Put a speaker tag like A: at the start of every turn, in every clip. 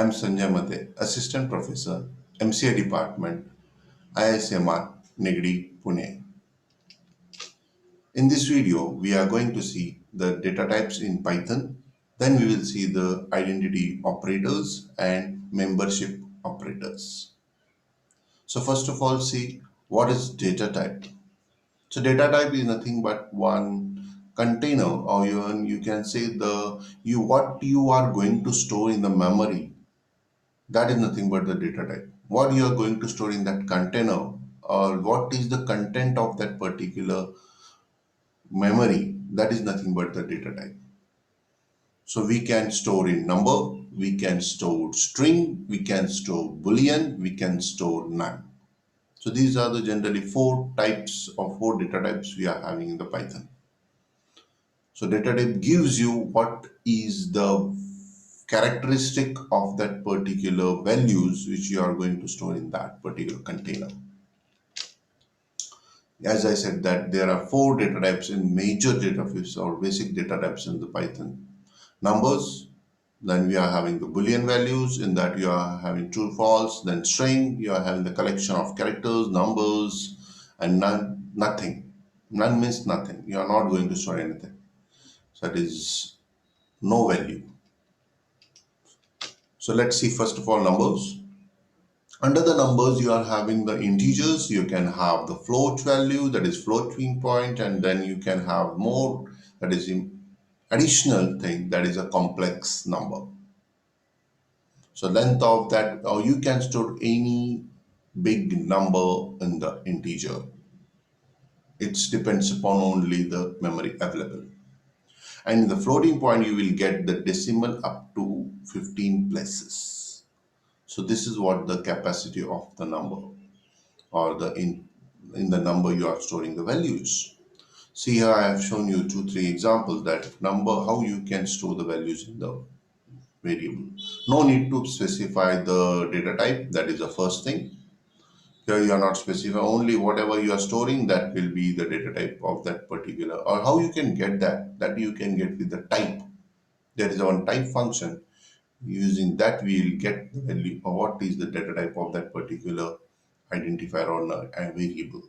A: I'm Sanjay Mate, Assistant Professor, MCA Department, ISMR, Nigri, Pune. In this video, we are going to see the data types in Python. Then we will see the identity operators and membership operators. So first of all, see what is data type. So data type is nothing but one container, or even you can say what you are going to store in the memory. That is nothing but the data type. What you are going to store in that container, or what is the content of that particular memory, that is nothing but the data type. So we can store in number, we can store string, we can store boolean, we can store none. So these are the generally four data types we are having in the Python. So data type gives you what is the characteristic of that particular values which you are going to store in that particular container. As I said that there are four data types in major data types or basic data types in the Python. Numbers, then we are having the Boolean values, in that you are having true, false, then string, you are having the collection of characters, numbers, and none, nothing. None means nothing. You are not going to store anything. So that is no value. So let's see first of all numbers. Under the numbers, you are having the integers. You can have the float value, that is floating point, and then you can have more, that is additional thing, that is a complex number. So length of that, or you can store any big number in the integer. It depends upon only the memory available. And in the floating point, you will get the decimal up to 15 places. So this is what the capacity of the number, or the in the number you are storing the values. See here I have shown you 2-3 examples that number how you can store the values in the variable. No need to specify the data type, that is the first thing. Here you are not specifying, only whatever you are storing, that will be the data type of that particular, or how you can get that you can get with the type. There is one type function. Using that we will get the value or what is the data type of that particular identifier or a variable.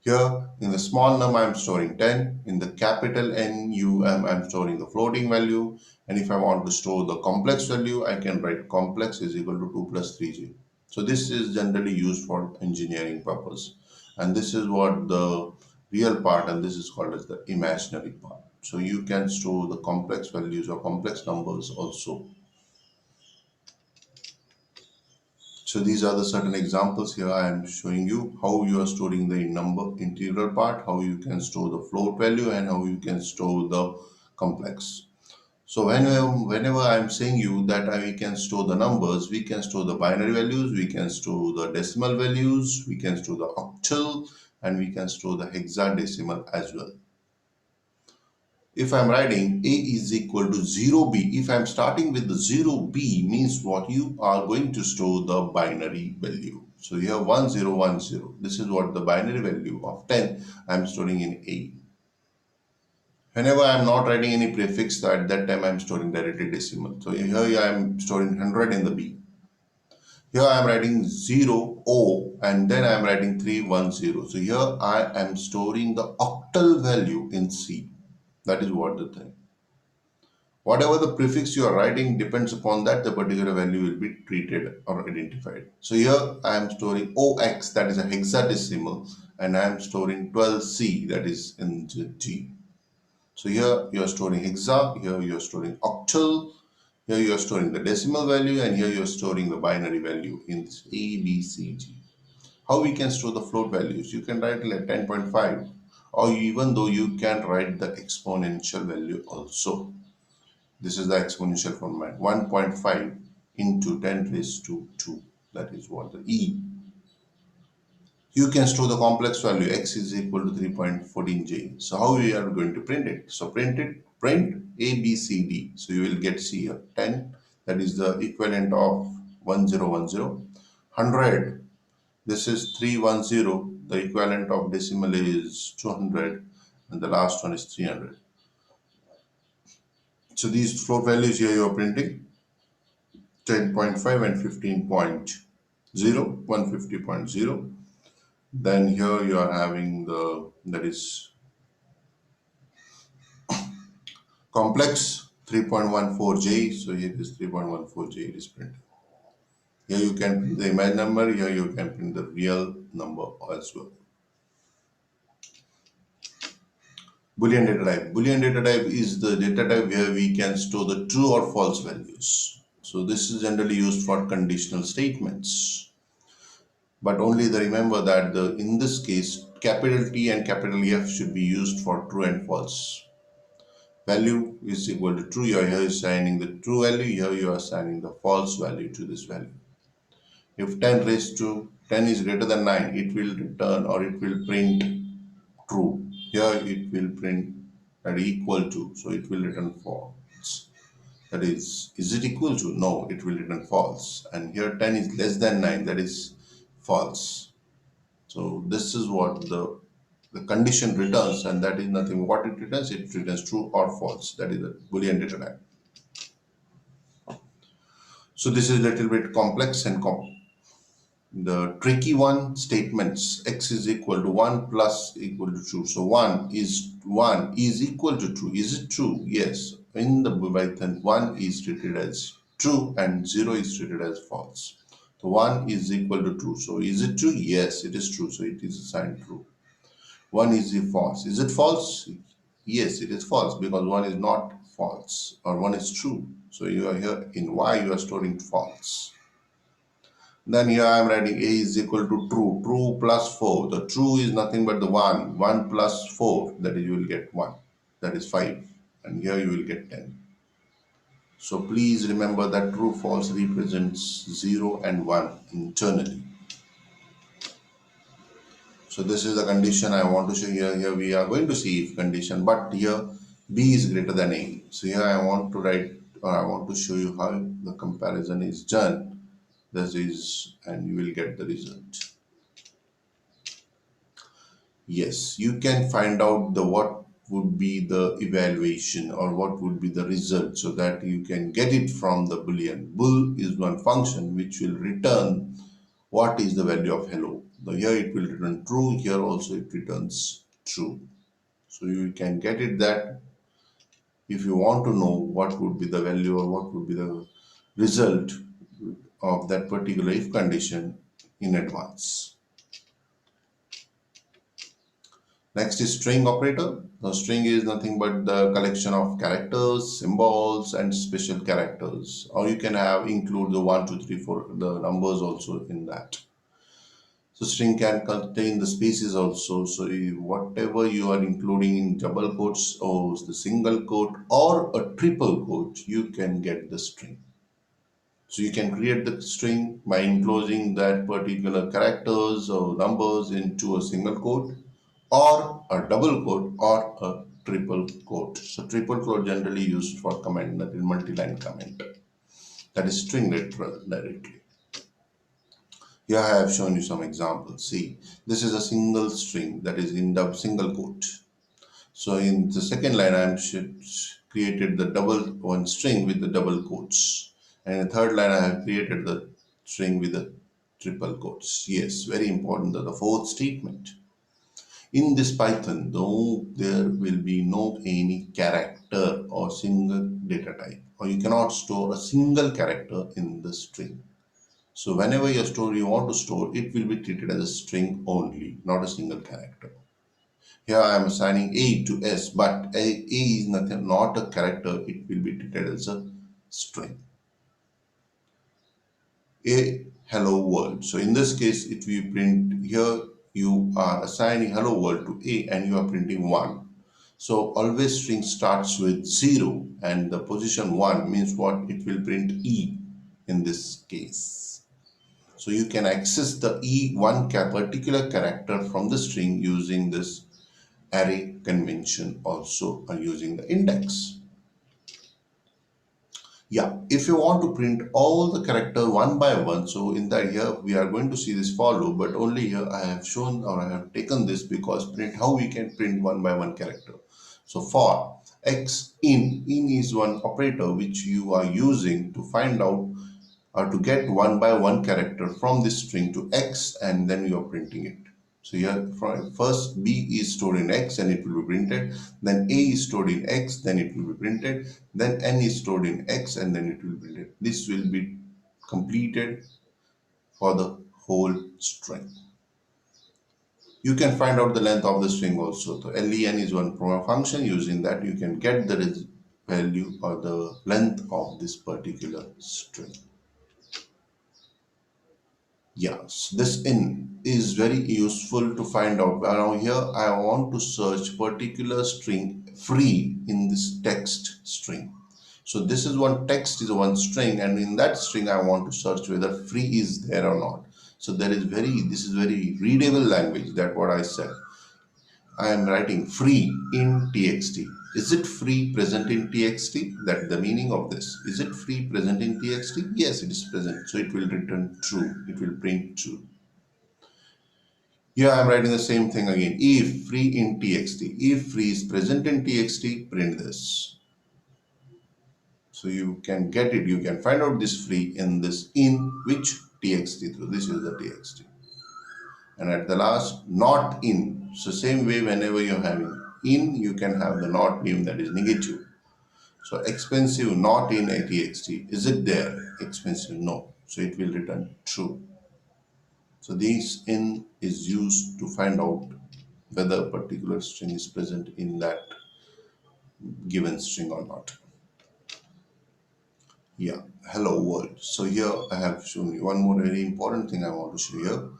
A: Here in the small num I am storing 10, in the capital NUM I am storing the floating value, and if I want to store the complex value I can write complex is equal to 2 plus 3j. So this is generally used for engineering purpose, and this is what the real part, and this is called as the imaginary part. So you can store the complex values or complex numbers also. So these are the certain examples. Here I am showing you how you are storing the number integral part, how you can store the float value, and how you can store the complex. So whenever I am saying you that we can store the numbers, we can store the binary values, we can store the decimal values, we can store the octal, and we can store the hexadecimal as well. If I'm writing a is equal to 0b, if I'm starting with the 0b, means what you are going to store the binary value. So here 1010, this is what the binary value of 10 I'm storing in a. Whenever I'm not writing any prefix, so at that time I'm storing directly decimal. So here I am storing 100 in the b. Here I am writing 0 O, and then I am writing 310. So here I am storing the octal value in C. That is what the thing. Whatever the prefix you are writing depends upon that the particular value will be treated or identified. So here I am storing OX, that is a hexadecimal, and I am storing 12C, that is in G. So here you are storing hexa, here you are storing octal, here you are storing the decimal value, and here you are storing the binary value in A, B, C, G. How we can store the float values? You can write like 10.5, or even though you can write the exponential value also. This is the exponential format, 1.5 into 10 raised to 2. That is what the E. You can store the complex value x is equal to 3.14j. So how we are going to print it? So print A, B, C, D. So you will get C here 10. That is the equivalent of 1010. 100. This is 310. The equivalent of decimal is 200, and the last one is 300. So these float values here you are printing. 10.5 and 15.0, 150.0. Then here you are having the, that is complex 3.14J. So here is 3.14J it is printed. Here you can print the image number, here you can print the real number as well. Boolean data type. Boolean data type is the data type where we can store the true or false values. So this is generally used for conditional statements. But only the remember that the in this case capital T and capital F should be used for true and false. Value is equal to true. You are here assigning the true value. Here you are assigning the false value to this value. If 10 raised to 10 is greater than 9, it will return or it will print true. Here it will print that equal to, so it will return false. That is it equal to? No, it will return false. And here 10 is less than 9, that is false. So this is what the condition returns, and that is nothing. What it returns true or false. That is the Boolean data type. So this is a little bit complex and the tricky one statements x is equal to 1 plus equal to true. So 1 is equal to true. Is it true? Yes. In the Python, 1 is treated as true and 0 is treated as false. So 1 is equal to true. So is it true? Yes, it is true. So it is assigned true. 1 is false. Is it false? Yes, it is false because 1 is not false or 1 is true. So you are here in y you are storing false. Then here I am writing a is equal to true. True plus 4. The true is nothing but the 1. 1 plus 4. That is you will get 1. That is 5. And here you will get 10. So please remember that true false represents 0 and 1 internally. So this is the condition I want to show here. Here we are going to see if condition, but here b is greater than a. So here I want to write, or I want to show you how the comparison is done. This is, and you will get the result. Yes, you can find out the what would be the evaluation or what would be the result, so that you can get it from the boolean. Bool is one function which will return what is the value of hello. So here it will return true, here also it returns true. So you can get it that if you want to know what would be the value or what would be the result of that particular if condition in advance. Next is string operator. The string is nothing but the collection of characters, symbols, and special characters. Or you can have include the 1, 2, 3, 4, the numbers also in that. So string can contain the spaces also. So whatever you are including in double quotes or the single quote or a triple quote, you can get the string. So you can create the string by enclosing that particular characters or numbers into a single quote or a double quote or a triple quote. So triple quote generally used for comment, that is multi-line comment. That is string literal directly. Here I have shown you some examples. See, this is a single string that is in the single quote. So in the second line, I am created the double one string with the double quotes. And in the third line, I have created the string with the triple quotes. Yes, very important. The fourth statement. In this Python, though, there will be no any character or single data type, or you cannot store a single character in the string. So whenever you want to store, it will be treated as a string only, not a single character. Here I am assigning A to S, but A is nothing, not a character, it will be treated as a string. A hello world. So in this case, it will print here, you are assigning hello world to A and you are printing 1. So always string starts with 0 and the position 1 means what? It will print E in this case. So you can access the E1 particular character from the string using this array convention also using the index. Yeah, if you want to print all the character one by one, so in that here we are going to see this follow, but only here I have shown or I have taken this because print how we can print one by one character. So for x in is one operator which you are using to find out to get one by one character from this string to X, and then you are printing it. So here first B is stored in X and it will be printed, then A is stored in X, then it will be printed, then N is stored in X and then it will be printed. This will be completed for the whole string. You can find out the length of the string also. So len is one function. Using that you can get the value or the length of this particular string. Yes, this in is very useful to find out. Now here I want to search particular string free in this text string. So this is one text is one string, and in that string I want to search whether free is there or not. So this is very readable language. That what I said. I am writing free in txt. Is it free present in txt? That's the meaning of this. Is it free present in txt? Yes, it is present. So it will return true. It will print true. Here I am writing the same thing again. If free in txt. If free is present in txt, print this. So you can get it. You can find out this free in this in which txt. So this is the txt. And at the last, not in. So same way, whenever you're having in, you can have the not name that is negative. So expensive not in a txt. Is it there? Expensive, no. So it will return true. So this in is used to find out whether a particular string is present in that given string or not. Yeah, hello world. So here I have shown you one more very important thing I want to show you.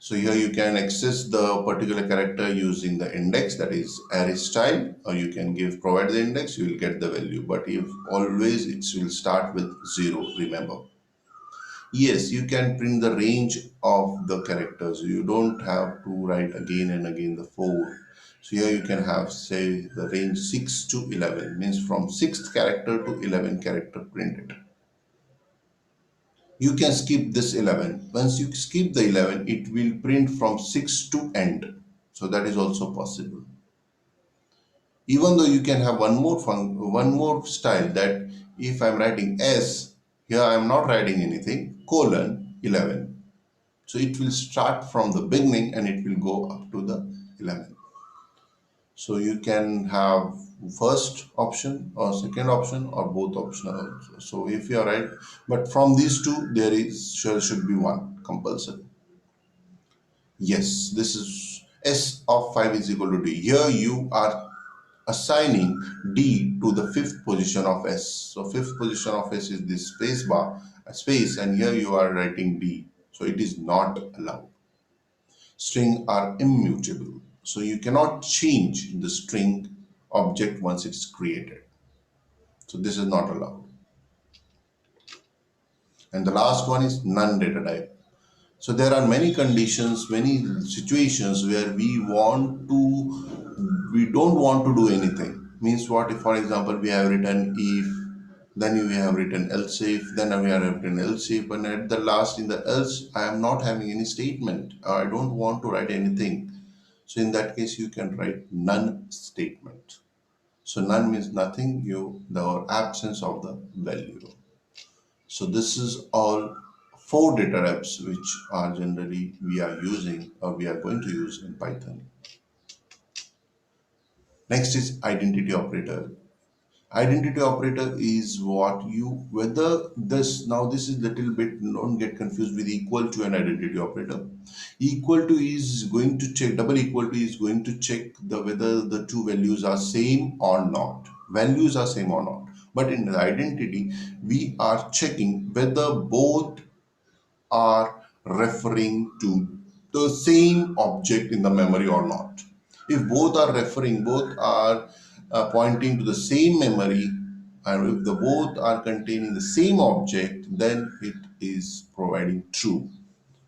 A: So here you can access the particular character using the index, that is array style, or you can provide the index, you will get the value. But if always it will start with 0, remember. Yes, you can print the range of the characters. You don't have to write again and again the 4. So here you can have, say, the range 6 to 11, means from 6th character to 11th character printed. You can skip this 11. Once you skip the 11, it will print from 6 to end. So that is also possible. Even though you can have one more style, that if I'm writing S, here I'm not writing anything, colon 11. So it will start from the beginning and it will go up to the 11. So you can have first option or second option or both optional also. So if you are right, but from these two there should be one compulsory. Yes, this is S of 5 is equal to D. Here you are assigning D to the fifth position of S. So fifth position of S is this space bar, space, and here you are writing D. So it is not allowed. String are immutable. So you cannot change the string object once it's created. So this is not allowed. And the last one is none data type. So there are many conditions, many situations where we don't want to do anything. Means what? If, for example, we have written if, then we have written else if, then we have written else if, and at the last in the else, I am not having any statement. I don't want to write anything. So in that case, you can write none statement. So none means nothing, the absence of the value. So this is all 4 data types which are generally we are using or we are going to use in Python. Next is identity operator. Identity operator is whether this is little bit, don't get confused with equal to an identity operator. Equal to is going to check, double equal to is going to check whether the two values are same or not. Values are same or not. But in the identity, we are checking whether both are referring to the same object in the memory or not. If both are pointing to the same memory, and if both are containing the same object, then it is providing true.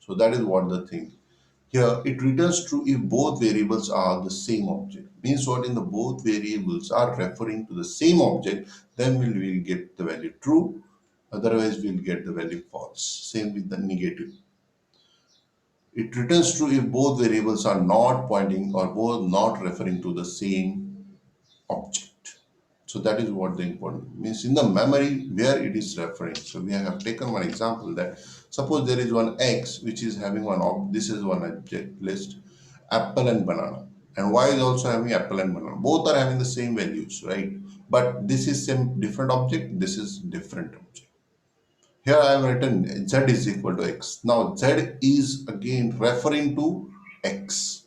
A: So that is what the thing. Here it returns true if both variables are the same object. Means what? In the both variables are referring to the same object, then we will get the value true. Otherwise, we'll get the value false. Same with the negative. It returns true if both variables are not pointing or both not referring to the same object. So that is what the important means in the memory where it is referring. So we have taken one example that suppose there is one X which is having this is one object list, apple and banana, and Y is also having apple and banana. Both are having the same values, right? But this is same different object, this is different object. Here I have written Z is equal to X. Now Z is again referring to X.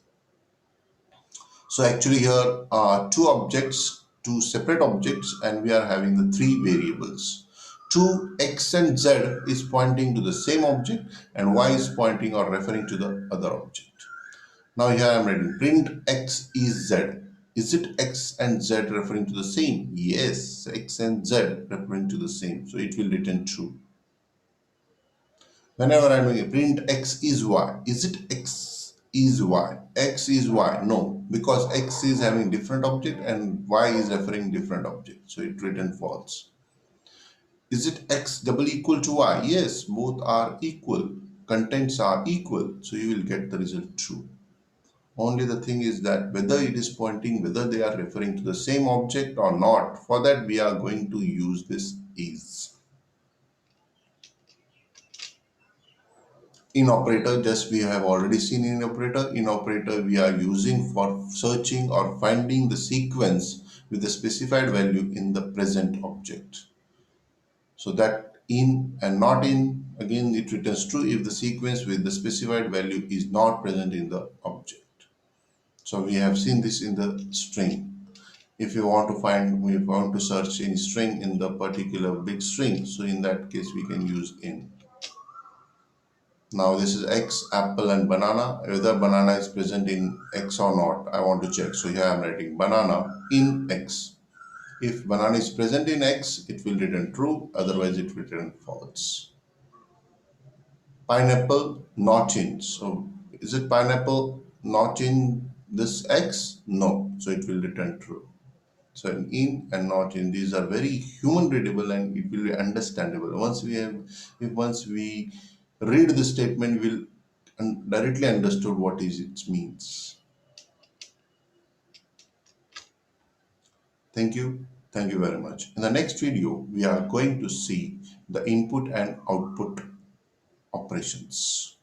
A: So actually here are two objects, two separate objects, and we are having the three variables. Two X and Z is pointing to the same object and Y is pointing or referring to the other object. Now here I am writing print X is Z. Is it X and Z referring to the same? Yes, X and Z referring to the same. So it will return true. Whenever I'm doing a print X is Y, is it X is Y? X is Y? No, because X is having different object and Y is referring different object. So it written false. Is it X double equal to Y? Yes, both are equal. Contents are equal. So you will get the result true. Only the thing is that whether it is pointing, whether they are referring to the same object or not, for that we are going to use this is. In operator, just we have already seen in operator. In operator, we are using for searching or finding the sequence with the specified value in the present object. So that in and not in, again it returns true if the sequence with the specified value is not present in the object. So we have seen this in the string. If you want to find, we want to search any string in the particular big string, so in that case we can use in. Now this is X, apple and banana. Whether banana is present in X or not, I want to check. So here I am writing banana in X. If banana is present in X, it will return true. Otherwise, it will return false. Pineapple not in. So is it pineapple not in this X? No. So it will return true. So in and not in, these are very human readable and it will be understandable. Once we read the statement, we will directly understood what is it means. Thank you. Thank you very much. In the next video, we are going to see the input and output operations.